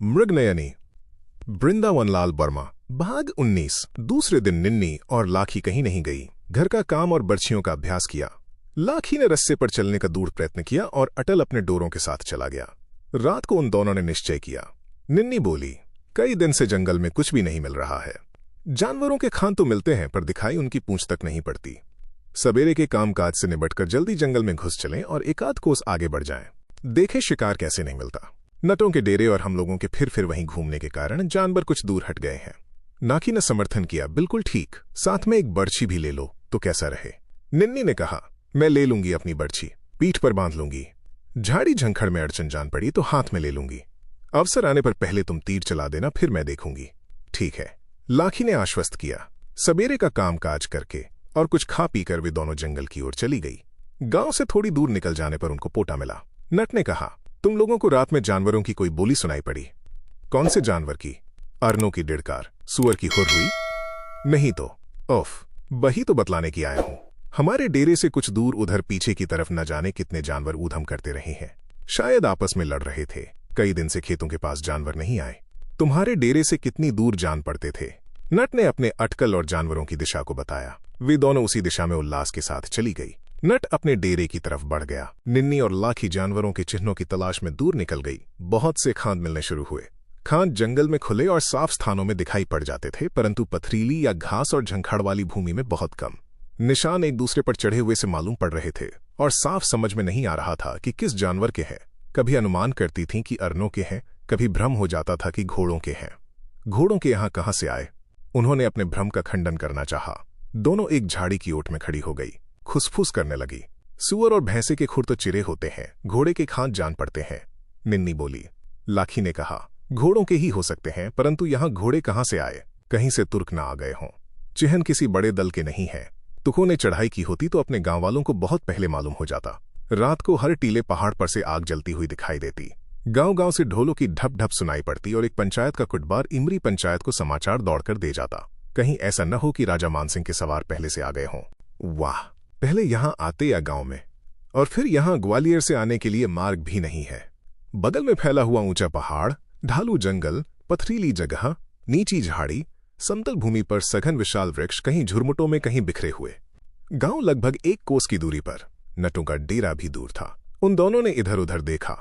मृगनयनी। वृंदावनलाल वर्मा। भाग 19। दूसरे दिन निन्नी और लाखी कहीं नहीं गई। घर का काम और बर्छियों का अभ्यास किया। लाखी ने रस्से पर चलने का दूर प्रयत्न किया और अटल अपने डोरों के साथ चला गया। रात को उन दोनों ने निश्चय किया। निन्नी बोली, कई दिन से जंगल में कुछ भी नहीं मिल रहा है। जानवरों के खान तो मिलते हैं पर दिखाई उनकी पूंछ तक नहीं पड़ती। सवेरे के कामकाज से निबटकर जल्दी जंगल में घुस चलें और एकाध कोस आगे बढ़ जाएं। देखे शिकार कैसे नहीं मिलता। नटों के डेरे और हम लोगों के फिर वहीं घूमने के कारण जानवर कुछ दूर हट गए हैं। नाकी ने समर्थन किया, बिल्कुल ठीक, साथ में एक बर्छी भी ले लो तो कैसा रहे। निन्नी ने कहा, मैं ले लूंगी अपनी बर्छी, पीठ पर बांध लूंगी। झाड़ी झंखड़ में अड़चन जान पड़ी तो हाथ में ले लूंगी। अवसर आने पर पहले तुम तीर चला देना, फिर मैं देखूंगी। ठीक है, लाखी ने आश्वस्त किया। सवेरे का कामकाज करके और कुछ खा पीकर वे दोनों जंगल की ओर चली गई। गांव से थोड़ी दूर निकल जाने पर उनको पोटा मिला। नट ने कहा, तुम लोगों को रात में जानवरों की कोई बोली सुनाई पड़ी? कौन से जानवर की? अरनों की डिड़कार, सुअर की हुर हुई? नहीं तो। ओफ, वही तो बतलाने की आया हूं। हमारे डेरे से कुछ दूर उधर पीछे की तरफ न जाने कितने जानवर ऊधम करते रहे हैं। शायद आपस में लड़ रहे थे। कई दिन से खेतों के पास जानवर नहीं आए। तुम्हारे डेरे से कितनी दूर जान पड़ते थे? नट ने अपने अटकल और जानवरों की दिशा को बताया। वे दोनों उसी दिशा में उल्लास के साथ चली गई। नट अपने डेरे की तरफ बढ़ गया। निन्नी और लाखी जानवरों के चिन्हों की तलाश में दूर निकल गई। बहुत से खाद मिलने शुरू हुए। खाद जंगल में खुले और साफ स्थानों में दिखाई पड़ जाते थे, परंतु पथरीली या घास और झंखाड़ वाली भूमि में बहुत कम। निशान एक दूसरे पर चढ़े हुए से मालूम पड़ रहे थे और साफ समझ में नहीं आ रहा था कि किस जानवर के हैं। कभी अनुमान करती थीं कि अरनों के हैं, कभी भ्रम हो जाता था कि घोड़ों के हैं। घोड़ों के यहां कहां से आए? उन्होंने अपने भ्रम का खंडन करना चाहा। दोनों एक झाड़ी की ओट में खड़ी हो गई। खुसफुस करने लगी। सुअर और भैंसे के खुर तो चिरे होते हैं, घोड़े के खांच जान पड़ते हैं। निन्नी बोली। लाखी ने कहा, घोड़ों के ही हो सकते हैं, परंतु यहां घोड़े कहां से आए? कहीं से तुर्क ना आ गए हों। चिह्न किसी बड़े दल के नहीं है। तुकों ने चढ़ाई की होती तो अपने गांव वालों को बहुत पहले मालूम हो जाता। रात को हर टीले पहाड़ पर से आग जलती हुई दिखाई देती। गांव-गांव से ढोलों की ढप ढप सुनाई पड़ती और एक पंचायत का कुटबार इमरी पंचायत को समाचार दौड़कर दे जाता। कहीं ऐसा न हो कि राजा मानसिंह के सवार पहले से आ गए हों। वाह, पहले यहां आते या गांव में, और फिर यहां ग्वालियर से आने के लिए मार्ग भी नहीं है। बगल में फैला हुआ ऊंचा पहाड़, ढालू जंगल, पथरीली जगह, नीची झाड़ी, समतल भूमि पर सघन विशाल वृक्ष, कहीं झुरमुटों में कहीं बिखरे हुए। गांव लगभग 1 कोस की दूरी पर। नटों का डेरा भी दूर था। उन दोनों ने इधर उधर देखा।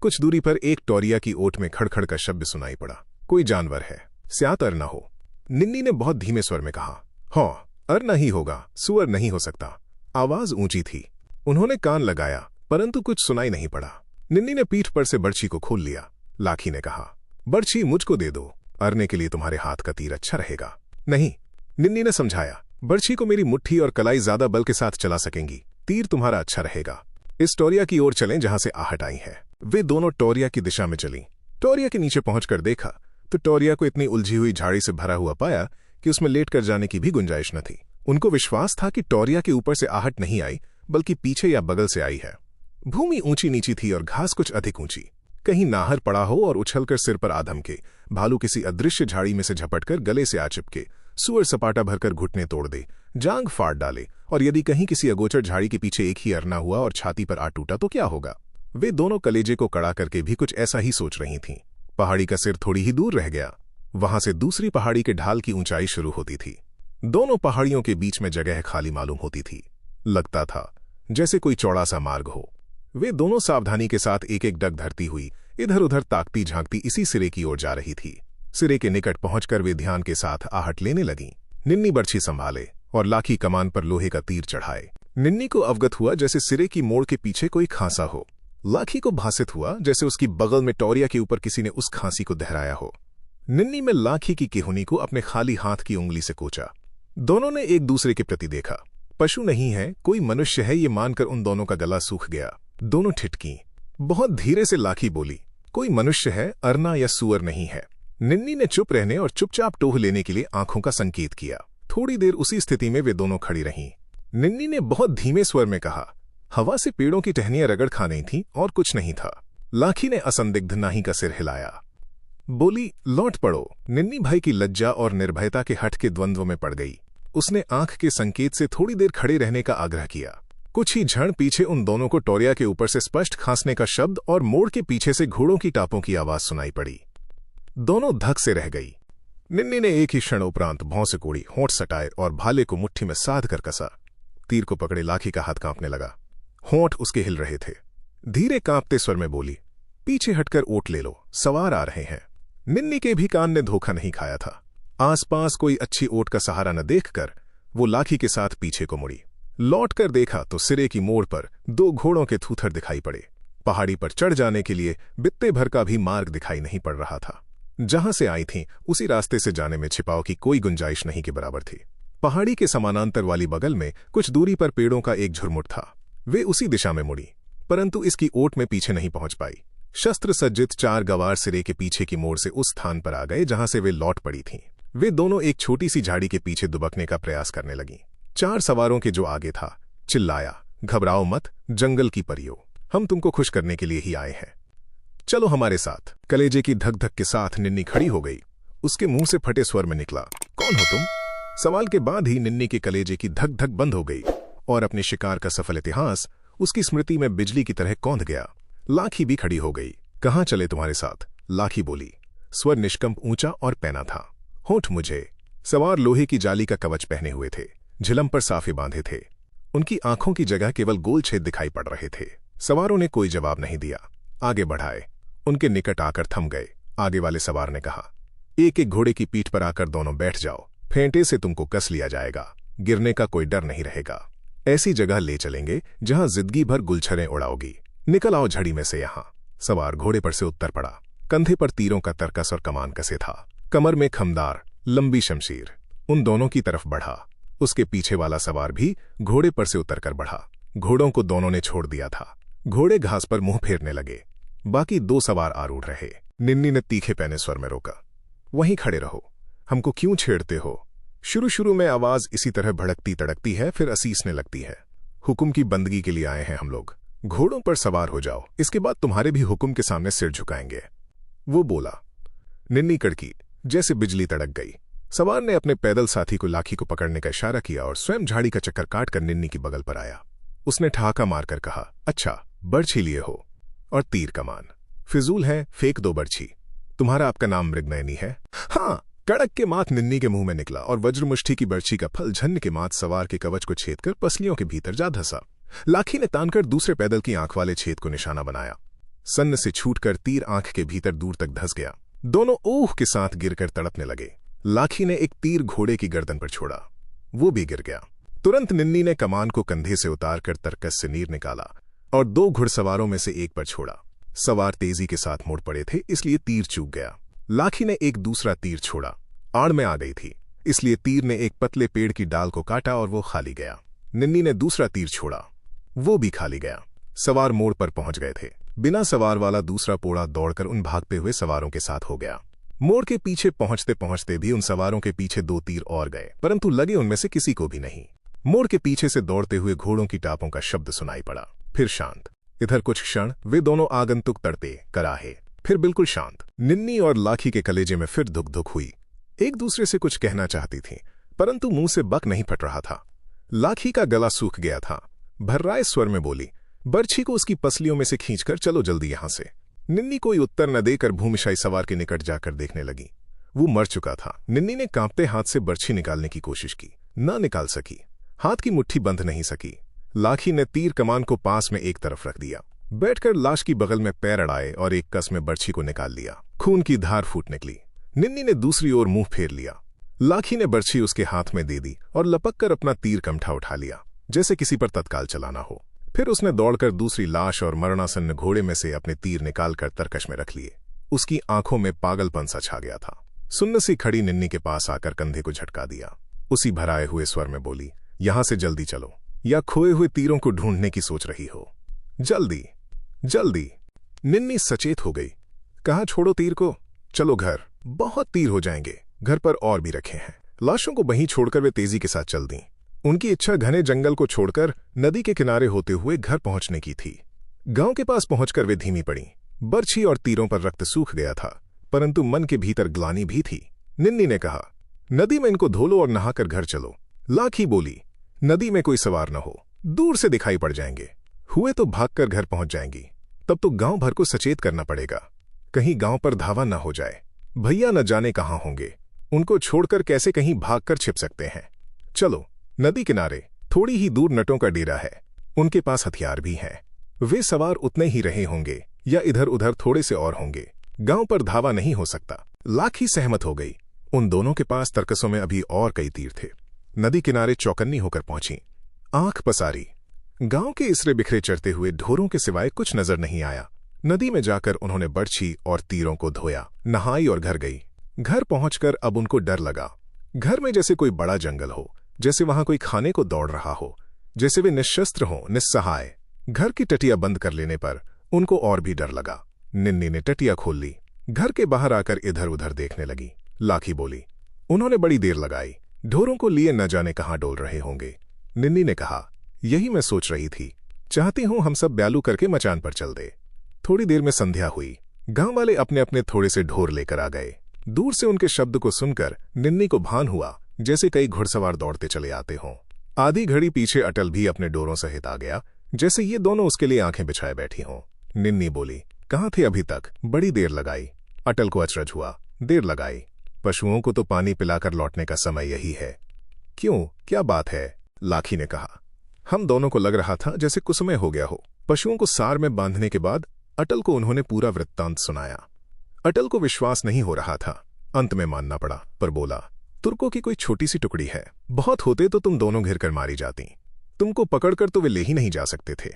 कुछ दूरी पर एक टोरिया की ओट में खड़खड़ का शब्द सुनाई पड़ा। कोई जानवर है, स्यात अरना हो। निन्नी ने बहुत धीमे स्वर में कहा, हाँ, अरना ही होगा, सुअर नहीं हो सकता। आवाज ऊंची थी। उन्होंने कान लगाया, परंतु कुछ सुनाई नहीं पड़ा। निन्नी ने पीठ पर से बर्छी को खोल लिया। लाखी ने कहा, बर्छी मुझको दे दो, अरने के लिए तुम्हारे हाथ का तीर अच्छा रहेगा। नहीं, निन्नी ने समझाया, बर्छी को मेरी मुट्ठी और कलाई ज्यादा बल के साथ चला सकेंगी, तीर तुम्हारा अच्छा रहेगा। इस टोरिया की ओर चलें जहां से आहट आई है। वे दोनों टोरिया की दिशा में चली। टोरिया के नीचे पहुंचकर देखा तो टोरिया को इतनी उलझी हुई झाड़ी से भरा हुआ पाया कि उसमें लेटकर जाने की भी गुंजाइश न थी। उनको विश्वास था कि टोरिया के ऊपर से आहट नहीं आई, बल्कि पीछे या बगल से आई है। भूमि ऊंची नीची थी और घास कुछ अधिक ऊंची। कहीं नाहर पड़ा हो और उछलकर सिर पर आ धमके, भालू किसी अदृश्य झाड़ी में से झपटकर गले से आ चिपके, सुअर सपाटा भरकर घुटने तोड़ दे, जांग फाड़ डाले, और यदि कहीं किसी अगोचर झाड़ी के पीछे एक ही अरना हुआ और छाती पर आ टूटा तो क्या होगा? वे दोनों कलेजे को कड़ा करके भी कुछ ऐसा ही सोच रही थीं। पहाड़ी का सिर थोड़ी ही दूर रह गया। वहां से दूसरी पहाड़ी के ढाल की ऊंचाई शुरू होती थी। दोनों पहाड़ियों के बीच में जगह खाली मालूम होती थी। लगता था जैसे कोई चौड़ा सा मार्ग हो। वे दोनों सावधानी के साथ एक एक डग धरती हुई इधर उधर ताकती झांकती इसी सिरे की ओर जा रही थी। सिरे के निकट पहुंचकर वे ध्यान के साथ आहट लेने लगीं। निन्नी बर्छी संभाले और लाखी कमान पर लोहे का तीर चढ़ाए। निन्नी को अवगत हुआ जैसे सिरे की मोड़ के पीछे कोई खांसा हो। लाखी को भासित हुआ जैसे उसकी बगल में टोरिया के ऊपर किसी ने उस खांसी को दोहराया हो। निन्नी में लाखी की केहुनी को अपने खाली हाथ की उंगली से कोचा। दोनों ने एक दूसरे के प्रति देखा। पशु नहीं है, कोई मनुष्य है, ये मानकर उन दोनों का गला सूख गया। दोनों ठिठकी। बहुत धीरे से लाखी बोली, कोई मनुष्य है, अरना या सुअर नहीं है। निन्नी ने चुप रहने और चुपचाप टोह लेने के लिए आंखों का संकेत किया। थोड़ी देर उसी स्थिति में वे दोनों खड़ी रहीं। निन्नी ने बहुत धीमे स्वर में कहा, हवा से पेड़ों की टहनियां रगड़ खा नहीं थी और कुछ नहीं था। लाखी ने असंदिग्ध नाही का सिर हिलाया। बोली, लौट पड़ो। निन्नी भाई की लज्जा और निर्भयता के हठ के द्वंद्व में पड़ गई। उसने आंख के संकेत से थोड़ी देर खड़े रहने का आग्रह किया। कुछ ही क्षण पीछे उन दोनों को टोरिया के ऊपर से स्पष्ट खांसने का शब्द और मोड़ के पीछे से घोड़ों की टापों की आवाज सुनाई पड़ी। दोनों धक से रह गई। निन्नी ने एक ही क्षण उपरांत भौं से कोड़ी, होंठ सटाए और भाले को मुट्ठी में साध कर कसा। तीर को पकड़े लाखी का हाथ कांपने लगा। होंठ उसके हिल रहे थे। धीरे कांपते स्वर में बोली, पीछे हटकर ओट ले लो, सवार आ रहे हैं। निन्नी के भी कान ने धोखा नहीं खाया था। आसपास कोई अच्छी ओट का सहारा न देखकर वो लाखी के साथ पीछे को मुड़ी। लौट कर देखा तो सिरे की मोड़ पर 2 घोड़ों के थूथर दिखाई पड़े। पहाड़ी पर चढ़ जाने के लिए बित्ते भर का भी मार्ग दिखाई नहीं पड़ रहा था। जहां से आई थीं उसी रास्ते से जाने में छिपाव की कोई गुंजाइश नहीं के बराबर थी। पहाड़ी के समानांतर वाली बगल में कुछ दूरी पर पेड़ों का एक झुरमुट था। वे उसी दिशा में मुड़ी, परंतु इसकी ओट में पीछे नहीं पहुंच पाई। शस्त्र सज्जित 4 गवार सिरे के पीछे की मोड़ से उस स्थान पर आ गए जहां से वे लौट पड़ी थीं। वे दोनों एक छोटी सी झाड़ी के पीछे दुबकने का प्रयास करने लगीं। 4 सवारों के जो आगे था चिल्लाया, घबराओ मत जंगल की परियों, हम तुमको खुश करने के लिए ही आए हैं, चलो हमारे साथ। कलेजे की धक धक के साथ निन्नी खड़ी हो गई। उसके मुंह से फटे स्वर में निकला, कौन हो तुम? सवाल के बाद ही निन्नी के कलेजे की धक धक बंद हो गई और अपने शिकार का सफल इतिहास उसकी स्मृति में बिजली की तरह कौंध गया। लाखी भी खड़ी हो गई। कहां चले तुम्हारे साथ? लाखी बोली। स्वर निष्कंप ऊंचा और पैना था। होंठ मुझे। सवार लोहे की जाली का कवच पहने हुए थे, झिलम पर साफे बांधे थे। उनकी आंखों की जगह केवल गोल छेद दिखाई पड़ रहे थे। सवारों ने कोई जवाब नहीं दिया। आगे बढ़ाए। उनके निकट आकर थम गए। आगे वाले सवार ने कहा, एक एक घोड़े की पीठ पर आकर दोनों बैठ जाओ, फेंटे से तुमको कस लिया जाएगा, गिरने का कोई डर नहीं रहेगा। ऐसी जगह ले चलेंगे जहां जिंदगी भर गुलछरें उड़ाओगी। निकल आओ झड़ी में से यहां। सवार घोड़े पर से उतर पड़ा। कंधे पर तीरों का तरकस और कमान कसे था, कमर में खमदार लंबी शमशीर। उन दोनों की तरफ बढ़ा। उसके पीछे वाला सवार भी घोड़े पर से उतरकर बढ़ा। घोड़ों को दोनों ने छोड़ दिया था। घोड़े घास पर मुंह फेरने लगे। बाकी 2 सवार आरूढ़ रहे। निन्नी ने तीखे पैने स्वर में रोका, वहीं खड़े रहो, हमको क्यों छेड़ते हो? शुरू में आवाज इसी तरह भड़कती तड़कती है, फिर असीसने लगती है। हुक्म की बंदगी के लिए आए हैं हम लोग। घोड़ों पर सवार हो जाओ, इसके बाद तुम्हारे भी हुक्म के सामने सिर झुकाएंगे। वो बोला। निन्नी कड़की, जैसे बिजली तड़क गई। सवार ने अपने पैदल साथी को लाखी को पकड़ने का इशारा किया और स्वयं झाड़ी का चक्कर काटकर निन्नी की बगल पर आया। उसने ठहाका मारकर कहा, अच्छा बर्छी लिए हो और तीर कमान? फिजूल है, फेंक दो बर्छी। तुम्हारा आपका नाम मृगनयनी है? हाँ। कड़क के माथ निन्नी के मुंह में निकला और वज्रमुष्टि की बर्छी का फल झन्न के माथ सवार के कवच को छेदकर पसलियों के भीतर जा धंसा। लाखी ने तानकर दूसरे पैदल की आंख वाले छेद को निशाना बनाया। सन्न से छूटकर तीर आंख के भीतर दूर तक धंस गया। दोनों ओह के साथ गिरकर तड़पने लगे। लाखी ने एक तीर घोड़े की गर्दन पर छोड़ा, वो भी गिर गया। तुरंत निन्नी ने कमान को कंधे से उतारकर तरकस से नीर निकाला और 2 घुड़सवारों में से एक पर छोड़ा। सवार तेजी के साथ मुड़ पड़े थे, इसलिए तीर चूक गया। लाखी ने एक दूसरा तीर छोड़ा। आड़ में आ गई थी, इसलिए तीर ने एक पतले पेड़ की डाल को काटा और वो खाली गया। निन्नी ने दूसरा तीर छोड़ा, वो भी खाली गया। सवार मोड़ पर पहुंच गए थे। बिना सवार वाला दूसरा पोड़ा दौड़कर उन भागते हुए सवारों के साथ हो गया। मोड़ के पीछे पहुंचते पहुंचते भी उन सवारों के पीछे 2 तीर और गए, परंतु लगे उनमें से किसी को भी नहीं। मोड़ के पीछे से दौड़ते हुए घोड़ों की टापों का शब्द सुनाई पड़ा, फिर शांत। इधर कुछ क्षण वे दोनों आगंतुक तड़ते कराहे, फिर बिल्कुल शांत। निन्नी और लाखी के कलेजे में फिर धुक धुक हुई। एक दूसरे से कुछ कहना चाहती थीं, परंतु मुंह से बक नहीं फट रहा था। लाखी का गला सूख गया था। भर्राए स्वर में बोली, बर्छी को उसकी पसलियों में से खींचकर चलो जल्दी यहां से। निन्नी कोई उत्तर न देकर भूमिशाई सवार के निकट जाकर देखने लगी। वो मर चुका था। निन्नी ने कांपते हाथ से बर्छी निकालने की कोशिश की, ना निकाल सकी। हाथ की मुट्ठी बंध नहीं सकी। लाखी ने तीर कमान को पास में एक तरफ रख दिया, बैठकर लाश की बगल में पैर अड़ाए और एक कस में बर्छी को निकाल लिया। खून की धार फूट निकली। निन्नी ने दूसरी ओर मुंह फेर लिया। लाखी ने बर्छी उसके हाथ में दे दी और लपक कर अपना तीर कमठा उठा लिया, जैसे किसी पर तत्काल चलाना हो। फिर उसने दौड़कर दूसरी लाश और मरणासन्न घोड़े में से अपने तीर निकालकर तरकश में रख लिए। उसकी आंखों में पागलपन सा छा गया था। सुन्न सी खड़ी निन्नी के पास आकर कंधे को झटका दिया। उसी भराए हुए स्वर में बोली, यहां से जल्दी चलो, या खोए हुए तीरों को ढूंढने की सोच रही हो? जल्दी जल्दी। निन्नी सचेत हो गई। कहा, छोड़ो तीर को, चलो घर, बहुत तीर हो जाएंगे। घर पर और भी रखे हैं। लाशों को वहीं छोड़कर वे तेजी के साथ चल दी। उनकी इच्छा घने जंगल को छोड़कर नदी के किनारे होते हुए घर पहुंचने की थी। गांव के पास पहुंचकर वे धीमी पड़ी। बर्छी और तीरों पर रक्त सूख गया था, परंतु मन के भीतर ग्लानि भी थी। निन्नी ने कहा, नदी में इनको धो लो और नहाकर घर चलो। लाखी बोली, नदी में कोई सवार न हो, दूर से दिखाई पड़ जाएंगे। हुए तो भागकर घर पहुंच जाएंगी। तब तो गांव भर को सचेत करना पड़ेगा, कहीं गांव पर धावा न हो जाए। भैया न जाने कहाँ होंगे, उनको छोड़कर कैसे कहीं भागकर छिप सकते हैं। चलो, नदी किनारे थोड़ी ही दूर नटों का डेरा है, उनके पास हथियार भी हैं। वे सवार उतने ही रहे होंगे या इधर उधर थोड़े से और होंगे। गांव पर धावा नहीं हो सकता। लाखी सहमत हो गई। उन दोनों के पास तरकसों में अभी और कई तीर थे। नदी किनारे चौकन्नी होकर पहुंची, आंख पसारी। गांव के इसरे बिखरे चढ़ते हुए ढोरों के सिवाय कुछ नजर नहीं आया। नदी में जाकर उन्होंने बर्छी और तीरों को धोया, नहाई और घर गई। घर पहुंचकर अब उनको डर लगा। घर में जैसे कोई बड़ा जंगल हो, जैसे वहां कोई खाने को दौड़ रहा हो, जैसे वे निश्शस्त्र हों, निस्सहाय। घर की टटिया बंद कर लेने पर उनको और भी डर लगा। निन्नी ने टटिया खोल ली, घर के बाहर आकर इधर उधर देखने लगी। लाखी बोली, उन्होंने बड़ी देर लगाई, ढोरों को लिए न जाने कहां डोल रहे होंगे। निन्नी ने कहा, यही मैं सोच रही थी, चाहती हूं हम सब ब्यालू करके मचान पर चल दे। थोड़ी देर में संध्या हुई। गांव वाले अपने अपने थोड़े से ढोर लेकर आ गए। दूर से उनके शब्द को सुनकर निन्नी को भान हुआ जैसे कई घुड़सवार दौड़ते चले आते हों। आधी घड़ी पीछे अटल भी अपने डोरों सहित आ गया, जैसे ये दोनों उसके लिए आंखें बिछाए बैठी हों। निन्नी बोली, कहाँ थे अभी तक? बड़ी देर लगाई। अटल को अचरज हुआ, देर लगाई? पशुओं को तो पानी पिलाकर लौटने का समय यही है। क्यों, क्या बात है? लाखी ने कहा। हम दोनों को लग रहा था जैसे कुसमय हो गया हो। पशुओं को सार में बांधने के बाद अटल को उन्होंने पूरा वृत्तांत सुनाया। अटल को विश्वास नहीं हो रहा था। अंत में मानना पड़ा, पर बोला, तुर्कों की कोई छोटी सी टुकड़ी है, बहुत होते तो तुम दोनों घिर कर मारी जाती। तुमको पकड़कर तो वे ले ही नहीं जा सकते थे।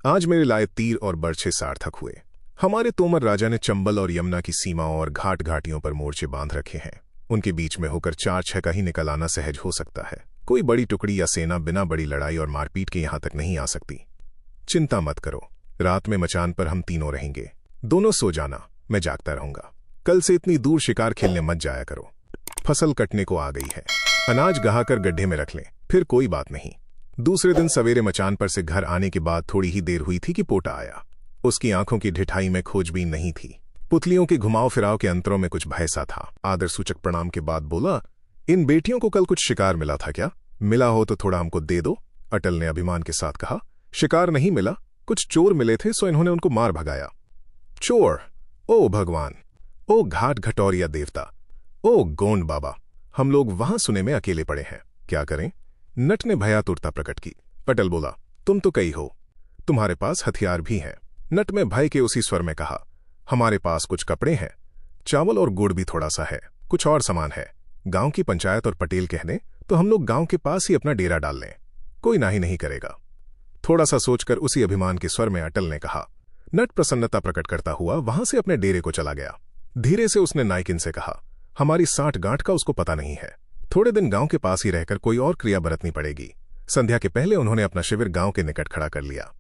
आज मेरे लाए तीर और बर्छे सार्थक हुए। हमारे तोमर राजा ने चंबल और यमुना की सीमा और घाट घाटियों पर मोर्चे बांध रखे हैं। उनके बीच में होकर 4-6 का ही निकल आना सहज हो सकता है। कोई बड़ी टुकड़ी या सेना बिना बड़ी लड़ाई और मारपीट के यहां तक नहीं आ सकती। चिंता मत करो, रात में मचान पर हम तीनों रहेंगे। दोनों सो जाना, मैं जागता रहूंगा। कल से इतनी दूर शिकार खेलने मत जाया करो। फसल कटने को आ गई है, अनाज गहाकर गड्ढे में रख लें, फिर कोई बात नहीं। दूसरे दिन सवेरे मचान पर से घर आने के बाद थोड़ी ही देर हुई थी कि पोटा आया। उसकी आंखों की ढिठाई में खोजबीन नहीं थी। पुतलियों के घुमाव फिराव के अंतरों में कुछ भय सा था। आदर सूचक प्रणाम के बाद बोला, इन बेटियों को कल कुछ शिकार मिला था क्या? मिला हो तो थोड़ा हमको दे दो। अटल ने अभिमान के साथ कहा, शिकार नहीं मिला, कुछ चोर मिले थे, सो इन्होंने उनको मार भगाया। चोर? ओ भगवान, ओ घाट घटौरिया देवता, ओ गोंड बाबा, हम लोग वहां सुने में अकेले पड़े हैं, क्या करें? नट ने भयातुरता प्रकट की। अटल बोला, तुम तो कई हो, तुम्हारे पास हथियार भी हैं। नट में भय के उसी स्वर में कहा, हमारे पास कुछ कपड़े हैं, चावल और गुड़ भी थोड़ा सा है, कुछ और सामान है। गांव की पंचायत और पटेल कह दें तो हम लोग गांव के पास ही अपना डेरा डाल लें, कोई नाही नहीं करेगा। थोड़ा सा सोचकर उसी अभिमान के स्वर में अटल ने कहा। नट प्रसन्नता प्रकट करता हुआ वहां से अपने डेरे को चला गया। धीरे से उसने नायकिन से कहा, हमारी 60 गांठ का उसको पता नहीं है, थोड़े दिन गांव के पास ही रहकर कोई और क्रिया बरतनी पड़ेगी। संध्या के पहले उन्होंने अपना शिविर गांव के निकट खड़ा कर लिया।